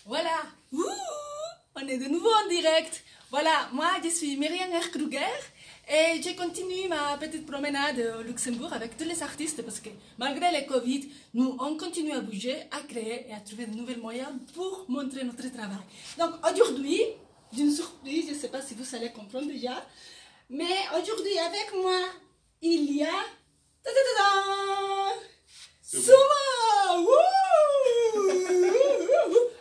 Voilà, Ouh, on est de nouveau en direct. Voilà, moi je suis Myriam Kruger et je continue ma petite promenade au Luxembourg avec tous les artistes parce que malgré le Covid, nous on continue à bouger, à créer et à trouver de nouveaux moyens pour montrer notre travail. Donc aujourd'hui, d'une surprise, je ne sais pas si vous allez comprendre déjà, mais aujourd'hui avec moi, il y a... Sumo! Wouh!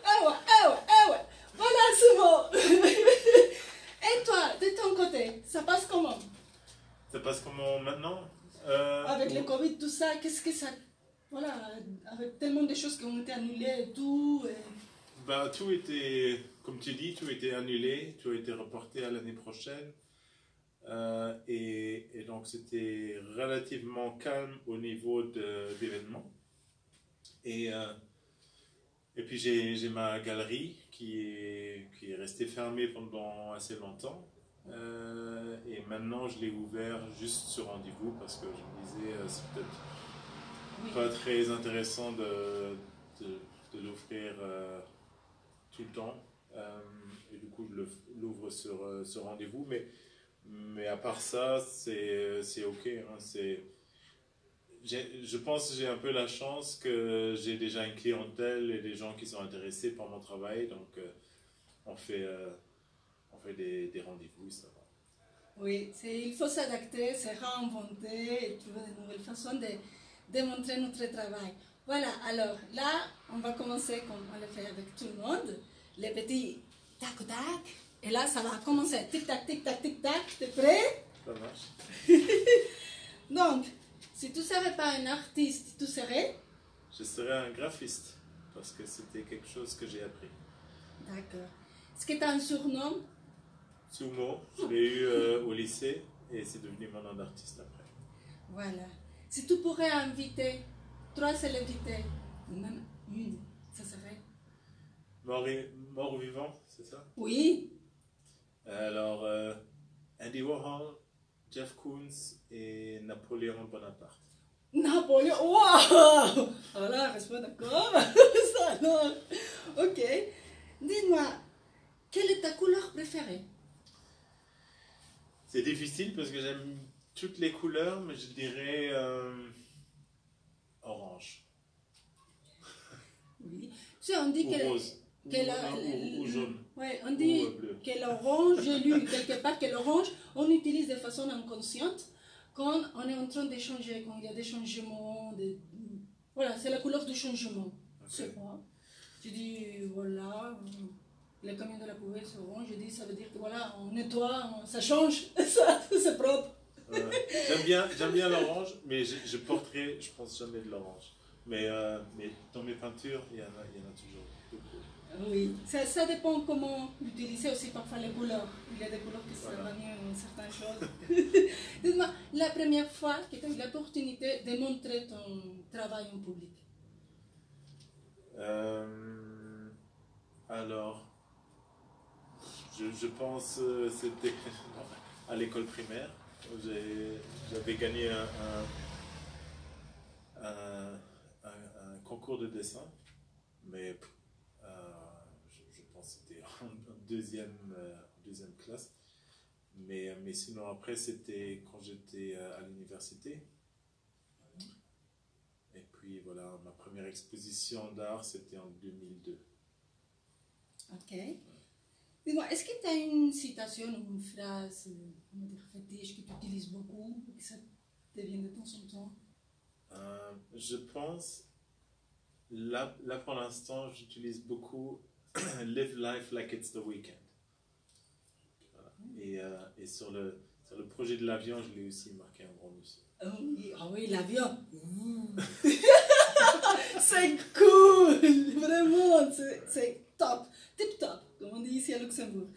Ah ouais, ah ouais, ah ouais. Voilà Sumo! Et toi, de ton côté, ça passe comment? Ça passe comment maintenant? Avec le Covid, tout ça, qu'est-ce que ça... Voilà, avec tellement de choses qui ont été annulées et tout. Bah, tout était, comme tu dis, tout était annulé, tout a été reporté à l'année prochaine. Et donc c'était relativement calme au niveau d'événements. Et puis j'ai ma galerie qui est restée fermée pendant assez longtemps. Et maintenant je l'ai ouvert juste sur rendez-vous parce que je me disais c'est peut-être pas très intéressant de l'ouvrir tout le temps. Et du coup je l'ouvre sur rendez-vous. Mais à part ça, c'est ok. Hein, je pense que j'ai un peu la chance que j'ai déjà une clientèle et des gens qui sont intéressés par mon travail. Donc, on fait des rendez-vous, ça va. Oui, il faut s'adapter, se réinventer et trouver de nouvelles façons de montrer notre travail. Voilà, alors là, on va commencer comme on le fait avec tout le monde. Les petits tac-tac. Et là, ça va commencer. Tic-tac, tic-tac, tic-tac. T'es prêt? Ça marche. Donc, si tu ne serais pas un artiste, tu serais? Je serais un graphiste parce que c'était quelque chose que j'ai appris. D'accord. Est-ce que tu as un surnom? Sumo, je l'ai eu au lycée et c'est devenu mon nom d'artiste après. Voilà. Si tu pourrais inviter 3 célébrités, ou même une, ça serait? Mort ou vivant, c'est ça? Oui. Alors, Andy Warhol, Jeff Koons et Napoléon Bonaparte. Napoléon, waouh! Alors là, reste pas d'accord. Ça, non. Ok. Dis-moi, quelle est ta couleur préférée? C'est difficile parce que j'aime toutes les couleurs, mais je dirais orange. Oui. Tu sais, on dit Ou que... rose. Ou jaune. Ouais, on dit Ou bleu. que l'orange, j'ai lu quelque part que l'orange, on l'utilise de façon inconsciente quand on est en train de changer, quand il y a des changements. Voilà, c'est la couleur du changement. Okay. C'est quoi? Tu dis, voilà, le camion de la poubelle c'est orange. Je dis, ça veut dire que voilà, on nettoie, ça change, ça, c'est propre. J'aime bien l'orange, mais je porterai, je pense jamais de l'orange. Mais dans mes peintures, il y en a toujours beaucoup. Oui, ça dépend comment utiliser aussi parfois les couleurs. Il y a des couleurs qui se ramènent à certaines choses. Dis-moi, la première fois que tu as eu l'opportunité de montrer ton travail en public? Alors, je pense c'était à l'école primaire. J'avais gagné un concours de dessin, mais je pense que c'était en deuxième classe. Mais sinon après c'était quand j'étais à l'université. Et puis voilà, ma première exposition d'art c'était en 2002. Ok. Dis-moi, est-ce que tu as une citation ou une phrase, comment dire, fétiche que tu utilises beaucoup, que ça te vient de temps en temps? Je pense, là pour l'instant, j'utilise beaucoup Live life like it's the weekend. Voilà. Et sur le projet de l'avion, je l'ai aussi marqué en grand dessus. Ah oui, l'avion. C'est cool, vraiment, c'est top, tip top, comme on dit ici à Luxembourg.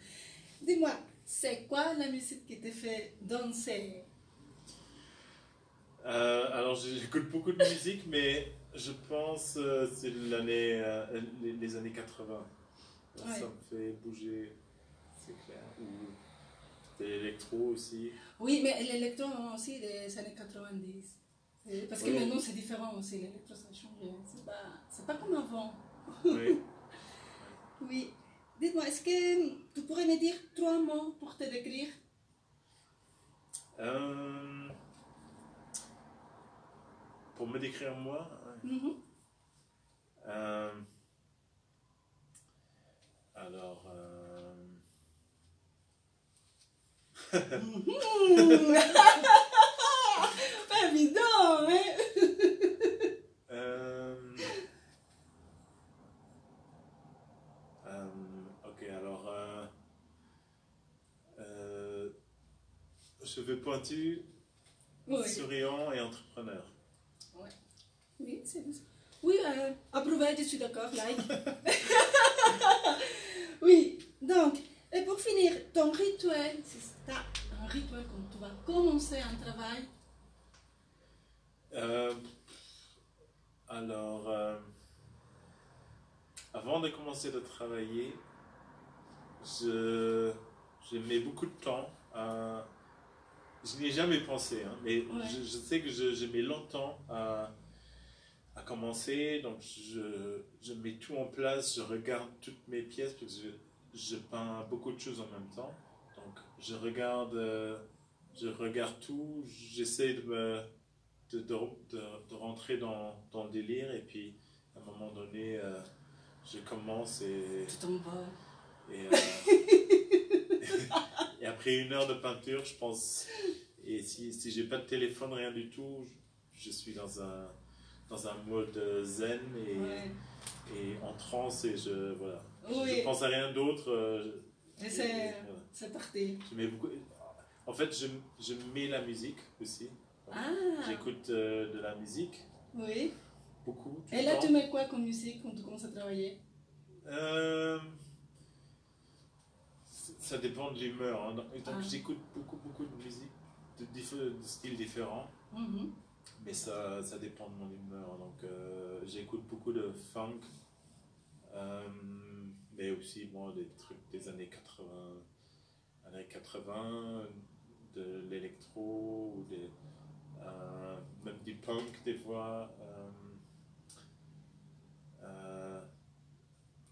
Dis-moi, c'est quoi la musique qui te fait danser? Alors j'écoute beaucoup de musique, mais je pense c'est les années 80. Ouais. Ça me fait bouger, c'est clair. Ou de l'électro aussi. Oui, mais l'électro aussi des années 90. Parce que maintenant c'est différent aussi, l'électro ça a changé. C'est pas comme avant. Oui. est-ce que tu pourrais me dire 3 mots pour te décrire? Pour me décrire moi, alors, Pas évident, hein? ok, alors, cheveux pointus, Oui. souriant et entrepreneur. Ouais. Oui, c'est ça. Oui, approuvé, je suis d'accord, like. Oui, donc, et pour finir, ton rituel, si tu as un rituel quand tu vas commencer un travail? Alors, avant de commencer de travailler, je mets beaucoup de temps à... Je n'y ai jamais pensé, hein, mais Ouais. je sais que je mets longtemps à commencer, donc je mets tout en place, je regarde toutes mes pièces, parce que je peins beaucoup de choses en même temps, donc je regarde tout, j'essaie de rentrer dans le délire, et puis à un moment donné, je commence et et après 1 heure de peinture, je pense, et si j'ai pas de téléphone, rien du tout, je suis dans un mode zen et en transe, et voilà. Oui. Je pense à rien d'autre. Et voilà. c'est parti. Je mets beaucoup, en fait, je mets la musique aussi. J'écoute de la musique. Oui. Beaucoup. Et là, tu mets quoi comme musique quand tu commences à travailler? Ça dépend de l'humeur. Hein. Donc j'écoute beaucoup de musique de styles différents. Mais ça dépend de mon humeur. Donc j'écoute beaucoup de funk. Mais aussi des trucs des années 80, de l'électro, ou même du punk des fois.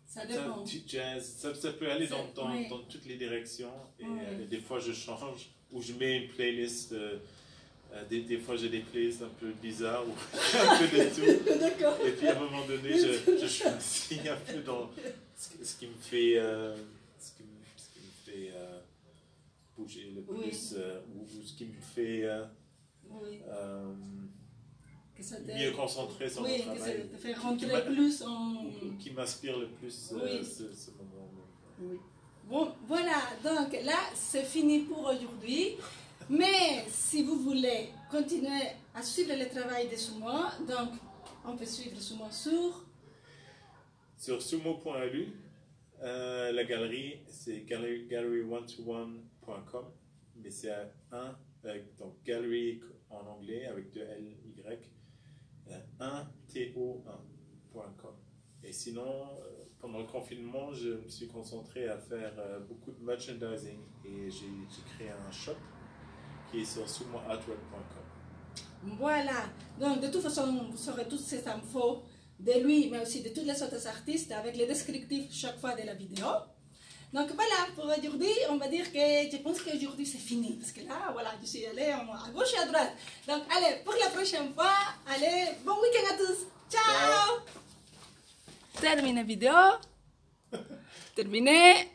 Ça dépend. Du jazz, ça peut aller dans toutes les directions, et des fois je change, ou je mets une playlist, des fois j'ai des playlists un peu bizarres, ou un peu de tout. D'accord. Et puis à un moment donné, je choisis un peu dans ce qui me fait, bouger le plus, ou ce qui me fait mieux concentrer sur mon travail. Que ça te fait rentrer plus en... Qui m'inspire le plus ce moment. Oui. Bon, voilà, donc là, c'est fini pour aujourd'hui. Mais si vous voulez continuer à suivre le travail de Sumo, donc on peut suivre Sumo sur sumo.lu. La galerie, c'est gallery121.com, mais c'est à 1, donc gallery en anglais avec 2 L-Y, 1to1.com. Et sinon, pendant le confinement, je me suis concentré à faire beaucoup de merchandising, et j'ai créé un shop qui est sur sumoartwork.com. Voilà, donc de toute façon, vous saurez toutes ces infos de lui, mais aussi de tous les autres artistes avec les descriptifs chaque fois de la vidéo. Donc voilà, pour aujourd'hui, on va dire que je pense qu'aujourd'hui c'est fini. Parce que là, voilà, je suis allée à gauche et à droite. Donc allez, pour la prochaine fois, allez, bon week-end à tous. Ciao. Termine la vidéo. Terminé.